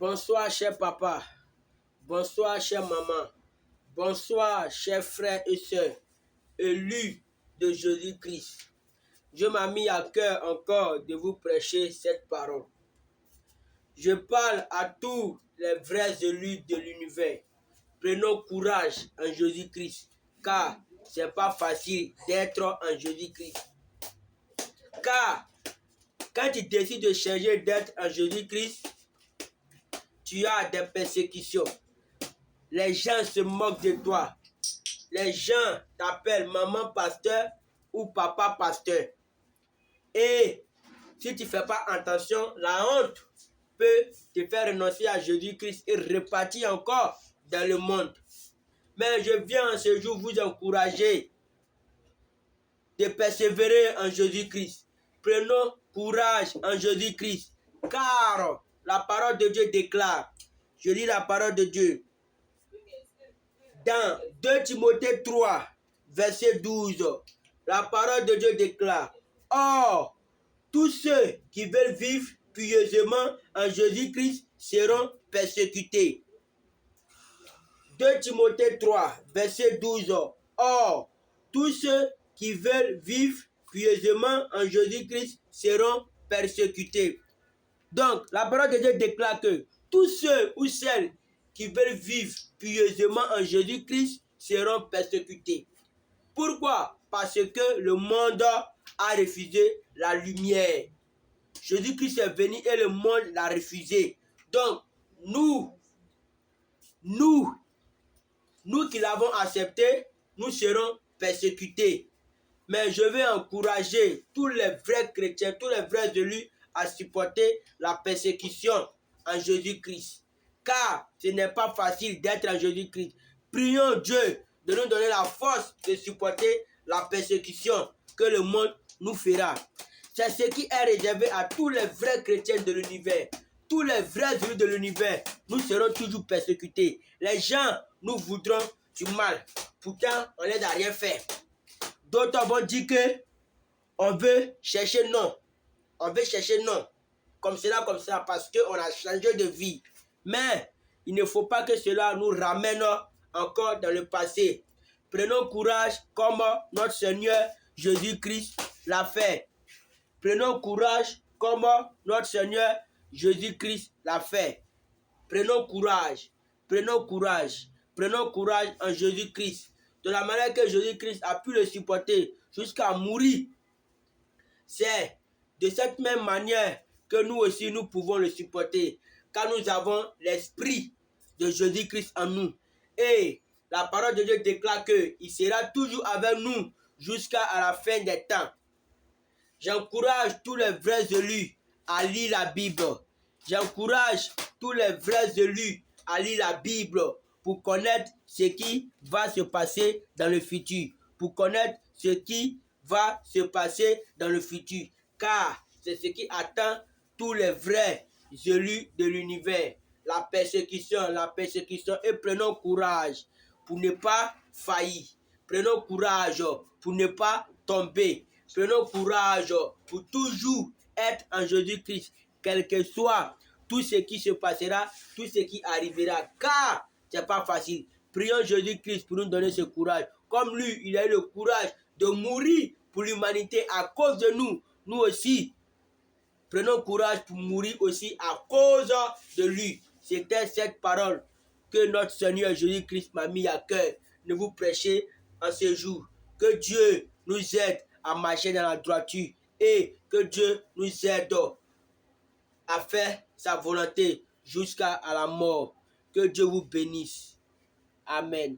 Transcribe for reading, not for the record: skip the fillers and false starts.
Bonsoir, cher papa. Bonsoir, chère maman. Bonsoir, chers frères et sœurs, élus de Jésus-Christ. Je m'a mis à cœur encore de vous prêcher cette parole. Je parle à tous les vrais élus de l'univers. Prenons courage en Jésus-Christ, car c'est pas facile d'être en Jésus-Christ. Car quand tu décides de changer d'être en Jésus-Christ, tu as des persécutions. Les gens se moquent de toi. Les gens t'appellent maman pasteur ou papa pasteur. Et si tu ne fais pas attention, la honte peut te faire renoncer à Jésus-Christ et repartir encore dans le monde. Mais je viens en ce jour vous encourager de persévérer en Jésus-Christ. Prenons courage en Jésus-Christ, car la parole de Dieu déclare, je lis la parole de Dieu, dans 2 Timothée 3, verset 12, la parole de Dieu déclare, « Or, tous ceux qui veulent vivre pieusement en Jésus-Christ seront persécutés. » 2 Timothée 3, verset 12, « Or, tous ceux qui veulent vivre pieusement en Jésus-Christ seront persécutés. » Donc, la parole de Dieu déclare que tous ceux ou celles qui veulent vivre pieusement en Jésus-Christ seront persécutés. Pourquoi? Parce que le monde a refusé la lumière. Jésus-Christ est venu et le monde l'a refusé. Donc, nous qui l'avons accepté, nous serons persécutés. Mais je vais encourager tous les vrais chrétiens, tous les vrais élus à supporter la persécution en Jésus-Christ. Car ce n'est pas facile d'être en Jésus-Christ. Prions Dieu de nous donner la force de supporter la persécution que le monde nous fera. C'est ce qui est réservé à tous les vrais chrétiens de l'univers. Tous les vrais élus de l'univers, nous serons toujours persécutés. Les gens nous voudront du mal. Pourtant, on n'aide à rien faire. D'autres vont dire que on veut chercher non. On veut chercher non. Comme cela, parce qu'on a changé de vie. Mais il ne faut pas que cela nous ramène encore dans le passé. Prenons courage comme notre Seigneur Jésus-Christ l'a fait. Prenons courage comme notre Seigneur Jésus-Christ l'a fait. Prenons courage. Prenons courage. Prenons courage en Jésus-Christ. De la manière que Jésus-Christ a pu le supporter jusqu'à mourir. C'est de cette même manière que nous aussi nous pouvons le supporter. Car nous avons l'esprit de Jésus-Christ en nous. Et la parole de Dieu déclare qu'il sera toujours avec nous jusqu'à la fin des temps. J'encourage tous les vrais élus à lire la Bible. J'encourage tous les vrais élus à lire la Bible pour connaître ce qui va se passer dans le futur. Pour connaître ce qui va se passer dans le futur. Car c'est ce qui attend tous les vrais élus de l'univers. La persécution. Et prenons courage pour ne pas faillir. Prenons courage pour ne pas tomber. Prenons courage pour toujours être en Jésus-Christ, quel que soit tout ce qui se passera, tout ce qui arrivera, car ce n'est pas facile. Prions Jésus-Christ pour nous donner ce courage. Comme lui, il a eu le courage de mourir pour l'humanité à cause de nous. Nous aussi, prenons courage pour mourir aussi à cause de lui. C'était cette parole que notre Seigneur Jésus-Christ m'a mis à cœur de vous prêcher en ce jour. Que Dieu nous aide à marcher dans la droiture et que Dieu nous aide à faire sa volonté jusqu'à la mort. Que Dieu vous bénisse. Amen.